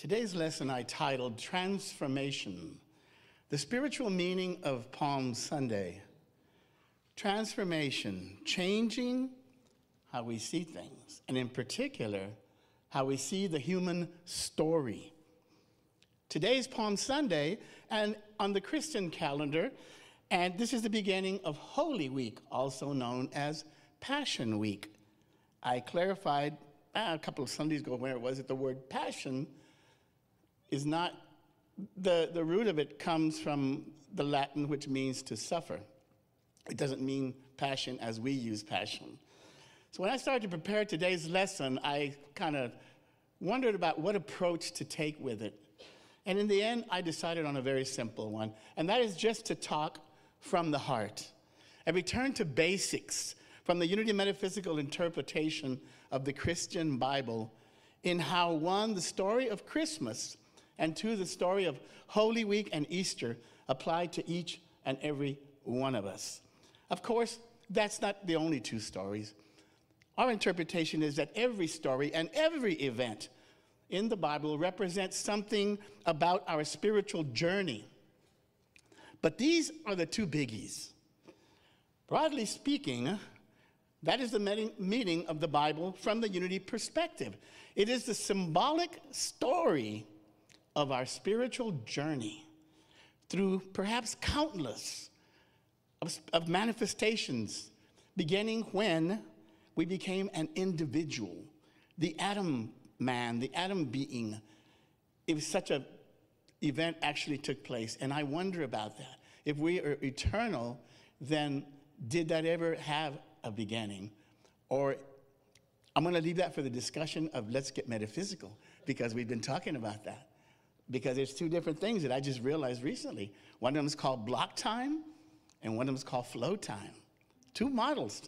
Today's lesson I titled Transformation, the spiritual meaning of Palm Sunday. Transformation, changing how we see things, and in particular, how we see the human story. Today's Palm Sunday, and on the Christian calendar, and this is the beginning of Holy Week, also known as Passion Week. I clarified a couple of Sundays ago where it was that the word passion is not, the root of it comes from the Latin, which means to suffer. It doesn't mean passion as we use passion. So when I started to prepare today's lesson, I kind of wondered about what approach to take with it. And in the end, I decided on a very simple one, and that is just to talk from the heart and return to basics from the unity metaphysical interpretation of the Christian Bible in how, one, the story of Christmas, and two, the story of Holy Week and Easter apply to each and every one of us. Of course, that's not the only two stories. Our interpretation is that every story and every event in the Bible represents something about our spiritual journey. But these are the two biggies. Broadly speaking, that is the meaning of the Bible from the unity perspective. It is the symbolic story of our spiritual journey through perhaps countless of manifestations, beginning when we became an individual, the Adam man, the Adam being. It was such an event actually took place, and I wonder about that. If we are eternal, then did that ever have a beginning? Or I'm going to leave that for the discussion of let's get metaphysical, because we've been talking about that. Because there's two different things that I just realized recently. One of them is called block time, and one of them is called flow time. Two models.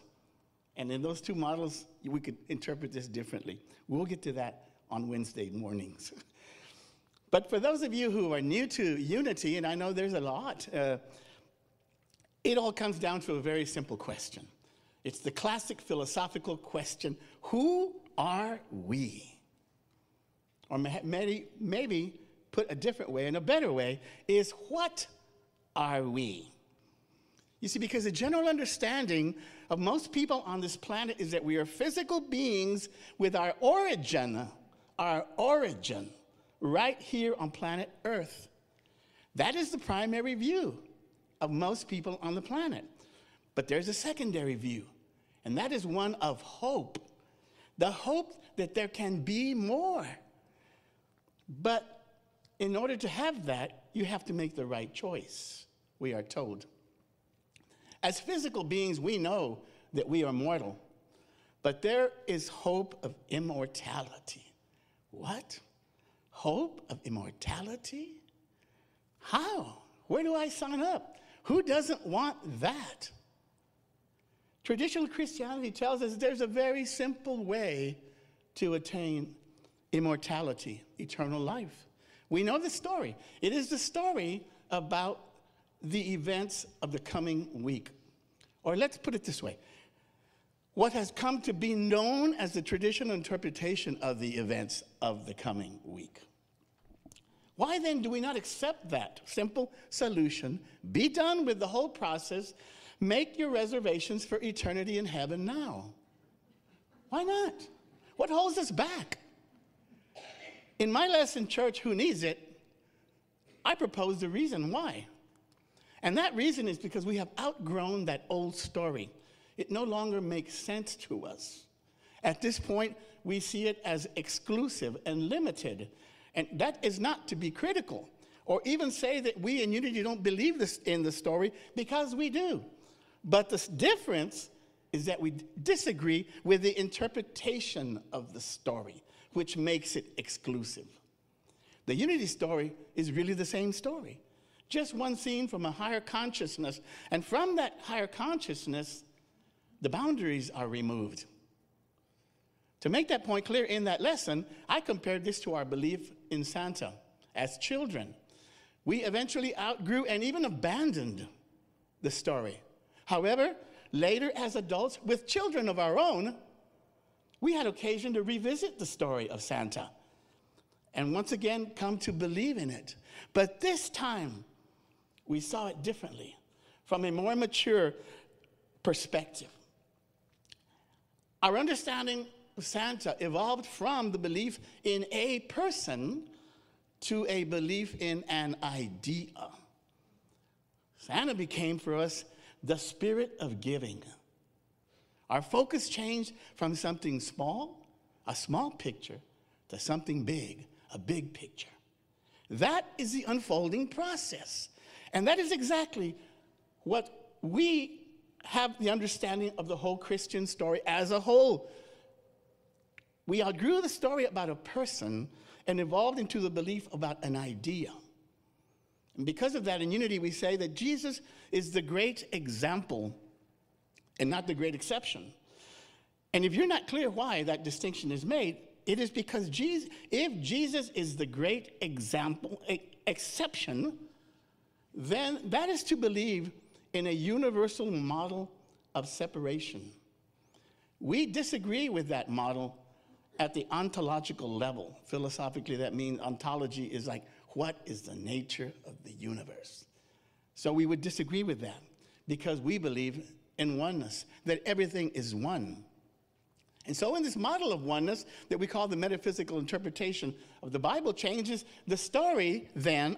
And in those two models, we could interpret this differently. We'll get to that on Wednesday mornings. But for those of you who are new to unity, and I know there's a lot, it all comes down to a very simple question. It's the classic philosophical question, who are we? Or maybe put a different way and a better way is, what are we? You see, because the general understanding of most people on this planet is that we are physical beings with our origin right here on planet Earth. That is the primary view of most people on the planet. But there's a secondary view, and that is one of hope. The hope that there can be more. But in order to have that, you have to make the right choice, we are told. As physical beings, we know that we are mortal, but there is hope of immortality. What? Hope of immortality? How? Where do I sign up? Who doesn't want that? Traditional Christianity tells us there's a very simple way to attain immortality, eternal life. We know the story. It is the story about the events of the coming week. Or let's put it this way. What has come to be known as the traditional interpretation of the events of the coming week. Why then do we not accept that simple solution? Be done with the whole process. Make your reservations for eternity in heaven now. Why not? What holds us back? In my lesson, Church Who Needs It, I propose the reason why. And that reason is because we have outgrown that old story. It no longer makes sense to us. At this point, we see it as exclusive and limited. And that is not to be critical or even say that we in unity don't believe this in the story, because we do. But the difference is that we disagree with the interpretation of the story, which makes it exclusive. The unity story is really the same story, just one seen from a higher consciousness. And from that higher consciousness, the boundaries are removed. To make that point clear in that lesson, I compared this to our belief in Santa. As children, we eventually outgrew and even abandoned the story. However, later as adults with children of our own, we had occasion to revisit the story of Santa. and once again come to believe in it. But this time, we saw it differently, from a more mature perspective. Our understanding of Santa evolved from the belief in a person to a belief in an idea. Santa became for us the spirit of giving. Our focus changed from something small, a small picture, to something big, a big picture. That is the unfolding process. And that is exactly what we have the understanding of the whole Christian story as a whole. We outgrew the story about a person and evolved into the belief about an idea. And because of that, in Unity, we say that Jesus is the great example and not the great exception. And if you're not clear why that distinction is made, it is because if Jesus is the great example, exception, then that is to believe in a universal model of separation. We disagree with that model at the ontological level. Philosophically, that means ontology is like, what is the nature of the universe? So we would disagree with that because we believe in oneness, that everything is one. And so in this model of oneness that we call the metaphysical interpretation of the Bible changes, the story then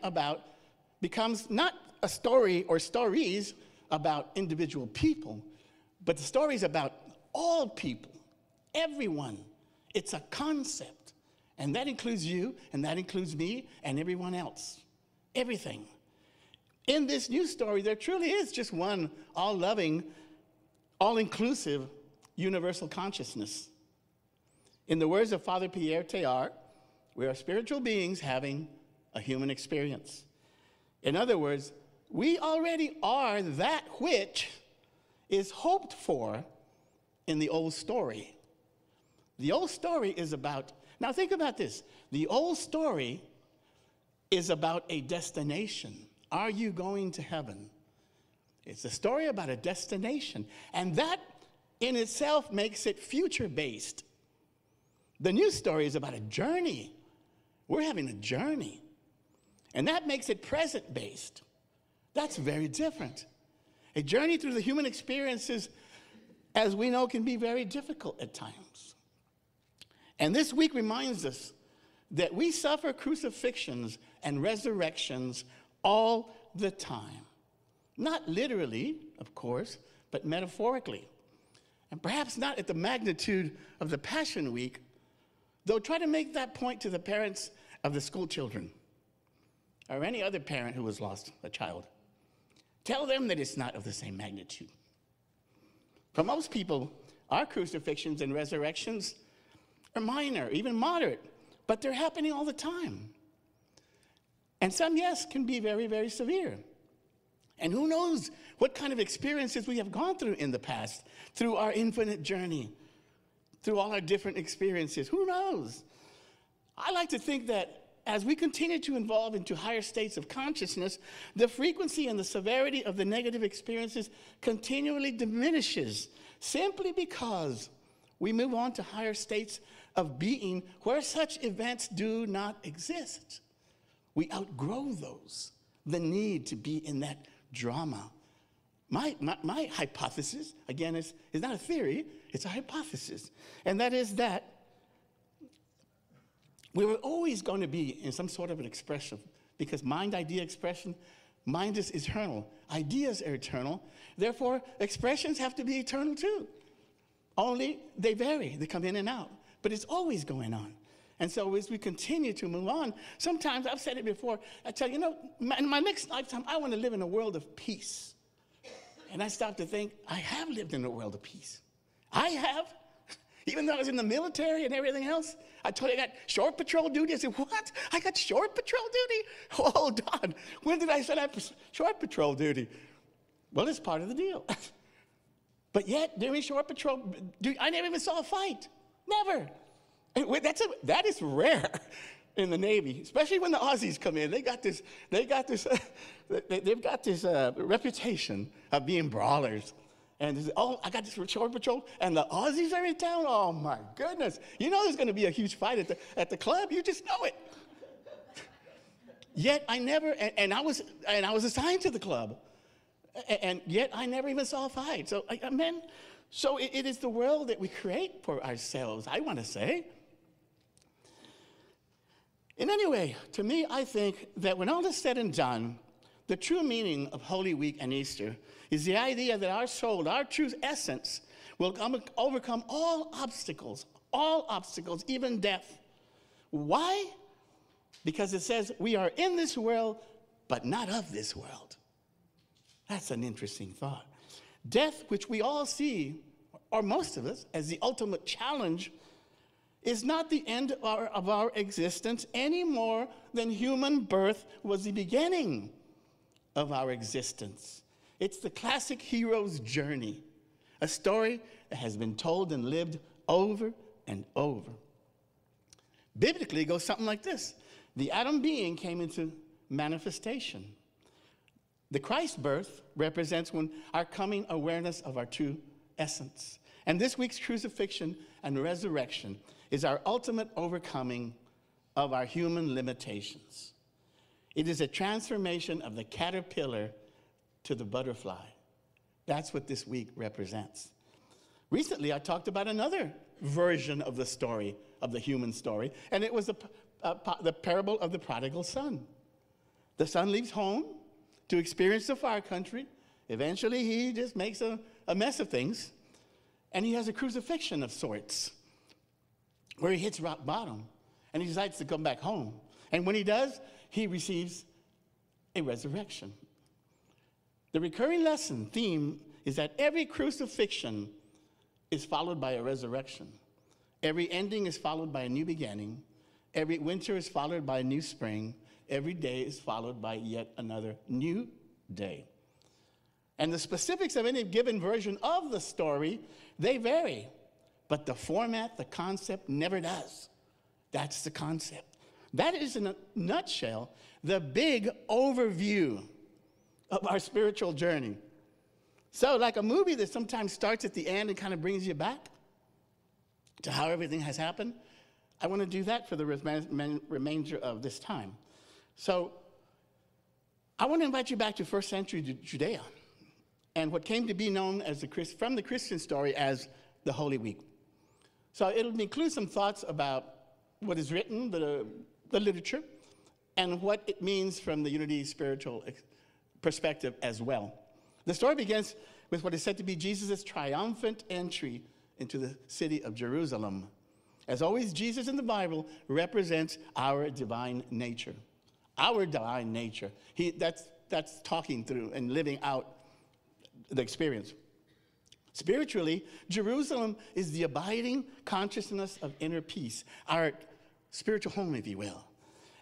becomes not a story or stories about individual people, but the stories about all people, everyone. It's a concept, and that includes you, and that includes me, and everyone else, everything. In this new story, there truly is just one all-loving, all-inclusive, universal consciousness. In the words of Father Pierre Teilhard, we are spiritual beings having a human experience. In other words, we already are that which is hoped for in the old story. The old story is about, now think about this. The old story is about a destination. Are you going to heaven? It's a story about a destination. And that in itself makes it future-based. The new story is about a journey. We're having a journey. And that makes it present-based. That's very different. A journey through the human experiences, as we know, can be very difficult at times. And this week reminds us that we suffer crucifixions and resurrections all the time. Not literally, of course, but metaphorically. And perhaps not at the magnitude of the Passion Week, though try to make that point to the parents of the school children or any other parent who has lost a child. Tell them that it's not of the same magnitude. For most people, our crucifixions and resurrections are minor, even moderate, but they're happening all the time. And some, yes, can be very, very severe. And who knows what kind of experiences we have gone through in the past, through our infinite journey, through all our different experiences. Who knows? I like to think that as we continue to evolve into higher states of consciousness, the frequency and the severity of the negative experiences continually diminishes simply because we move on to higher states of being where such events do not exist. We outgrow those, the need to be in that drama. My hypothesis, again, is not a theory, it's a hypothesis. And that is that we were always going to be in some sort of an expression, because mind-idea expression, mind is eternal, ideas are eternal, therefore expressions have to be eternal too. Only they vary, they come in and out, but it's always going on. And so as we continue to move on, sometimes, I've said it before, I tell you, in my next lifetime, I want to live in a world of peace. And I stop to think, I have lived in a world of peace. I have. Even though I was in the military and everything else, I told you I got short patrol duty. I said, what? I got short patrol duty? Hold on. When did I sign up for short patrol duty? Well, it's part of the deal. But yet, during short patrol duty, I never even saw a fight. Never. That is rare in the Navy, especially when the Aussies come in. They've got this reputation of being brawlers. And they say, oh, I got this short patrol, and the Aussies are in town? Oh, my goodness. You know there's going to be a huge fight at the club. You just know it. Yet I never, and I was assigned to the club, and yet I never even saw a fight. So, amen. So it is the world that we create for ourselves, I want to say. In any way, to me, I think that when all is said and done, the true meaning of Holy Week and Easter is the idea that our soul, our true essence, will overcome all obstacles, even death. Why? Because it says we are in this world, but not of this world. That's an interesting thought. Death, which we all see, or most of us, as the ultimate challenge, is not the end of our existence any more than human birth was the beginning of our existence. It's the classic hero's journey, a story that has been told and lived over and over. Biblically, it goes something like this. The Adam being came into manifestation. The Christ birth represents our coming awareness of our true essence. And this week's crucifixion and resurrection is our ultimate overcoming of our human limitations. It is a transformation of the caterpillar to the butterfly. That's what this week represents. Recently, I talked about another version of the story, of the human story, and it was the parable of the prodigal son. The son leaves home to experience the far country. Eventually, he just makes a mess of things, and he has a crucifixion of sorts, where he hits rock bottom, and he decides to come back home. And when he does, he receives a resurrection. The recurring lesson theme is that every crucifixion is followed by a resurrection. Every ending is followed by a new beginning. Every winter is followed by a new spring. Every day is followed by yet another new day. And the specifics of any given version of the story, they vary. But the format, the concept, never does. That's the concept. That is, in a nutshell, the big overview of our spiritual journey. So, like a movie that sometimes starts at the end and kind of brings you back to how everything has happened, I want to do that for the remainder of this time. So, I want to invite you back to first century Judea and what came to be known as from the Christian story as the Holy Week. So it'll include some thoughts about what is written, the literature, and what it means from the unity spiritual perspective as well. The story begins with what is said to be Jesus' triumphant entry into the city of Jerusalem. As always, Jesus in the Bible represents our divine nature. Our divine nature. That's talking through and living out the experience. Spiritually, Jerusalem is the abiding consciousness of inner peace, our spiritual home, if you will.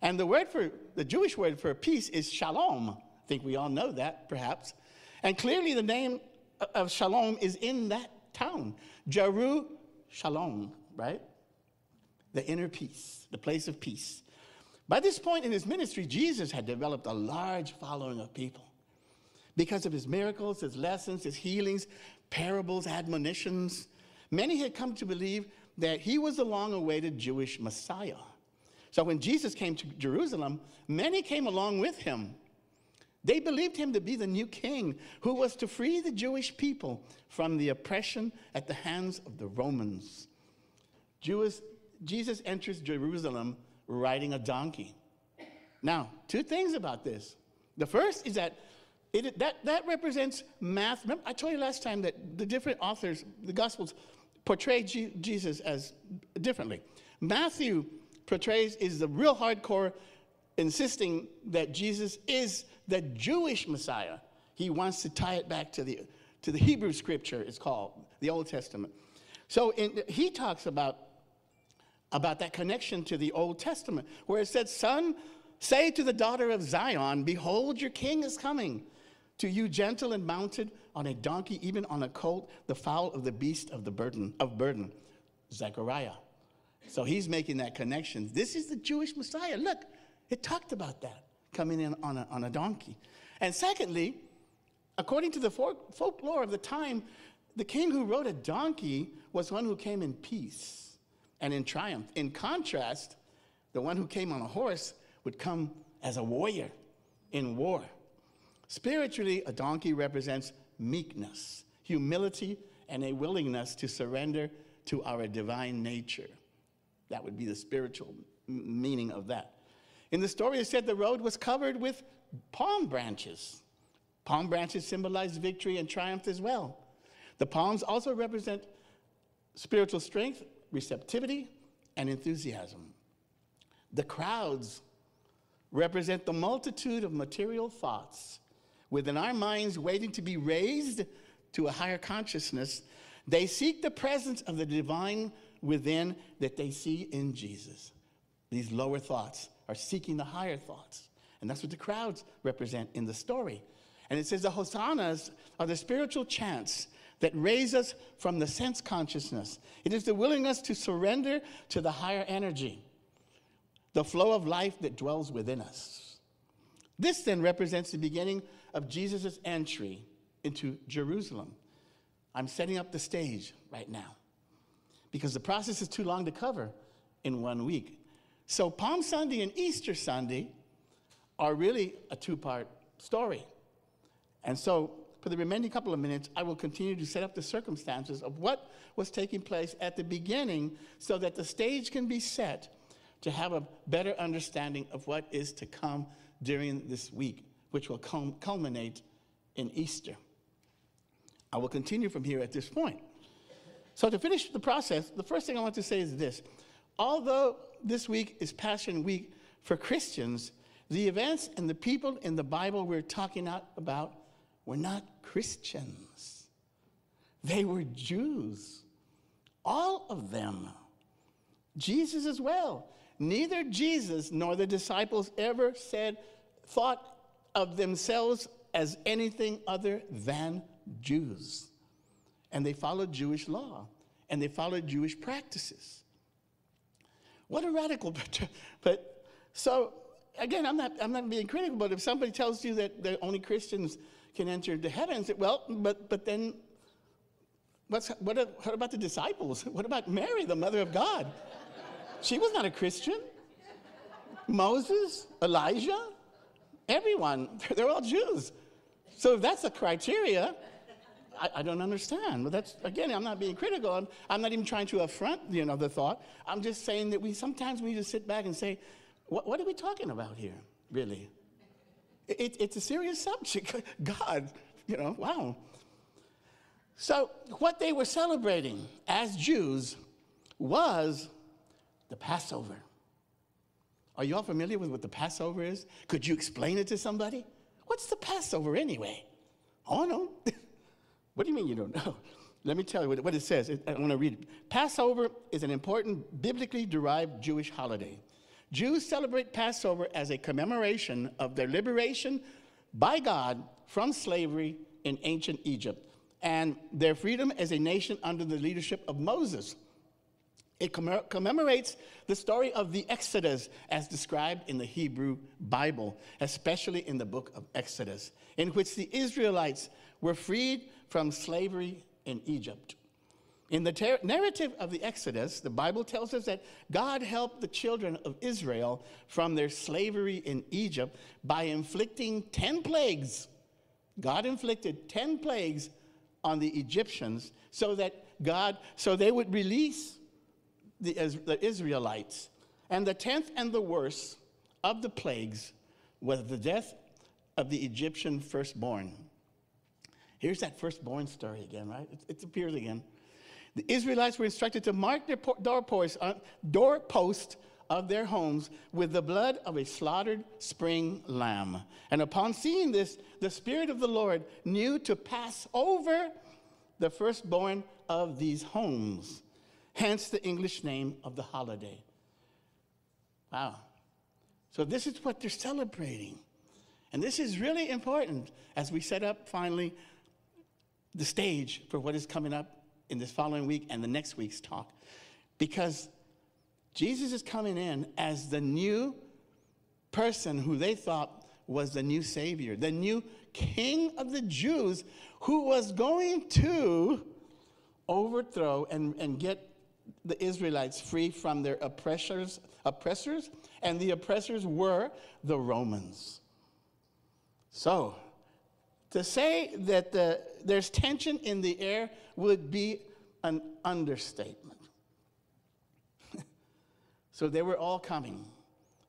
And the Jewish word for peace is shalom. I think we all know that, perhaps. And clearly the name of shalom is in that town. Jeru-shalom, right? The inner peace, the place of peace. By this point in his ministry, Jesus had developed a large following of people because of his miracles, his lessons, his healings, parables, admonitions. Many had come to believe that he was the long-awaited Jewish Messiah. So when Jesus came to Jerusalem, many came along with him. They believed him to be the new king who was to free the Jewish people from the oppression at the hands of the Romans. Jesus enters Jerusalem riding a donkey. Now, two things about this. The first is that that represents math. Remember, I told you last time that the different authors, the Gospels, portray Jesus as differently. Matthew is the real hardcore, insisting that Jesus is the Jewish Messiah. He wants to tie it back to the Hebrew scripture, it's called, the Old Testament. So he talks about that connection to the Old Testament, where it said, "Son, say to the daughter of Zion, behold, your king is coming. To you, gentle and mounted on a donkey, even on a colt, the fowl of the beast of burden." Zechariah. So he's making that connection. This is the Jewish Messiah. Look, it talked about that, coming in on a donkey. And secondly, according to the folklore of the time, the king who rode a donkey was one who came in peace and in triumph. In contrast, the one who came on a horse would come as a warrior in war. Spiritually, a donkey represents meekness, humility, and a willingness to surrender to our divine nature. That would be the spiritual meaning of that. In the story, it said the road was covered with palm branches. Palm branches symbolize victory and triumph as well. The palms also represent spiritual strength, receptivity, and enthusiasm. The crowds represent the multitude of material thoughts within our minds waiting to be raised to a higher consciousness. They seek the presence of the divine within that they see in Jesus. These lower thoughts are seeking the higher thoughts. And that's what the crowds represent in the story. And it says the hosannas are the spiritual chants that raise us from the sense consciousness. It is the willingness to surrender to the higher energy, the flow of life that dwells within us. This then represents the beginning of Jesus' entry into Jerusalem. I'm setting up the stage right now because the process is too long to cover in 1 week. So Palm Sunday and Easter Sunday are really a two-part story. And so for the remaining couple of minutes, I will continue to set up the circumstances of what was taking place at the beginning so that the stage can be set to have a better understanding of what is to come during this week, which will culminate in Easter. I will continue from here at this point. So to finish the process, the first thing I want to say is this. Although this week is Passion Week for Christians, the events and the people in the Bible we're talking about were not Christians. They were Jews. All of them. Jesus as well. Neither Jesus nor the disciples ever thought of themselves as anything other than Jews. And they followed Jewish law. And they followed Jewish practices. What a radical, but so again, I'm not being critical, but if somebody tells you that only Christians can enter into heaven, say, well, but then what about the disciples? What about Mary, the mother of God? She was not a Christian. Moses, Elijah, everyone, they're all Jews. So if that's the criteria, I don't understand. But that's, again, I'm not being critical. I'm not even trying to affront, the thought. I'm just saying that sometimes we need to sit back and say, what are we talking about here, really? It's a serious subject. God, wow. So what they were celebrating as Jews was the Passover. Are you all familiar with what the Passover is? Could you explain it to somebody? What's the Passover anyway? Oh, no. What do you mean you don't know? Let me tell you what it says. I want to read it. Passover is an important biblically derived Jewish holiday. Jews celebrate Passover as a commemoration of their liberation by God from slavery in ancient Egypt and their freedom as a nation under the leadership of Moses. It commemorates the story of the Exodus as described in the Hebrew Bible, especially in the book of Exodus, in which the Israelites were freed from slavery in Egypt. In the narrative of the Exodus, the Bible tells us that God helped the children of Israel from their slavery in Egypt by inflicting 10 plagues. God inflicted 10 plagues on the Egyptians so they would release the Israelites. And the 10th and the worst of the plagues was the death of the Egyptian firstborn. Here's that firstborn story again, right? It appears again. The Israelites were instructed to mark their doorpost of their homes with the blood of a slaughtered spring lamb. And upon seeing this, the Spirit of the Lord knew to pass over the firstborn of these homes. Hence the English name of the holiday. Wow. So this is what they're celebrating. And this is really important as we set up finally the stage for what is coming up in this following week and the next week's talk. Because Jesus is coming in as the new person who they thought was the new Savior, the new King of the Jews, who was going to overthrow and get the Israelites free from their oppressors, and the oppressors were the Romans. So, to say that there's tension in the air would be an understatement. So they were all coming.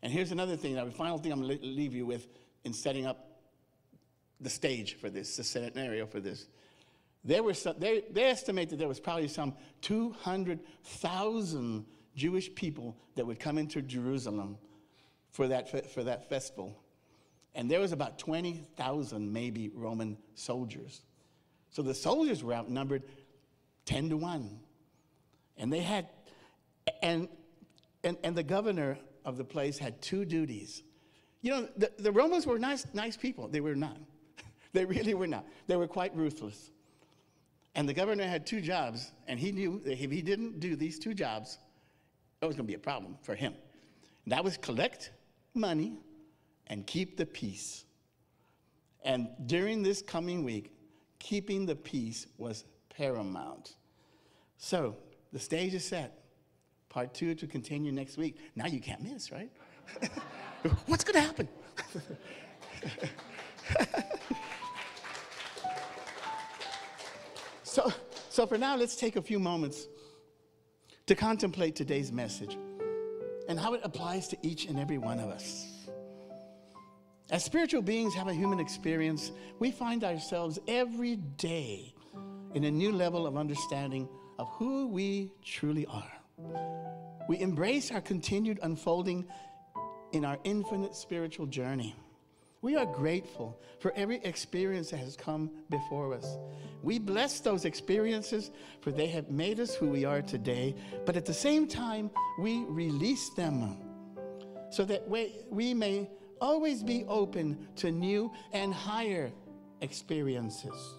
And here's another thing, the final thing I'm going to leave you with in setting up the stage for this, the scenario for this. They estimate that there was probably some 200,000 Jewish people that would come into Jerusalem for that festival. And there was about 20,000 maybe Roman soldiers. So the soldiers were outnumbered 10 to 1. And they had, and the governor of the place had two duties. You know, the Romans were nice people. They were not. They really were not. They were quite ruthless. And the governor had two jobs, and he knew that if he didn't do these two jobs, it was going to be a problem for him. And that was collect money and keep the peace. And during this coming week, keeping the peace was paramount. So the stage is set. Part 2 to continue next week. Now you can't miss, right? What's going to happen? So for now, let's take a few moments to contemplate today's message and how it applies to each and every one of us. As spiritual beings have a human experience, we find ourselves every day in a new level of understanding of who we truly are. We embrace our continued unfolding in our infinite spiritual journey. We are grateful for every experience that has come before us. We bless those experiences, for they have made us who we are today, but at the same time, we release them so that we may always be open to new and higher experiences.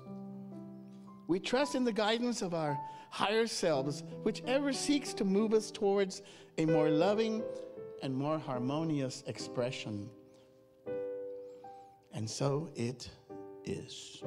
We trust in the guidance of our higher selves, whichever seeks to move us towards a more loving and more harmonious expression. And so it is.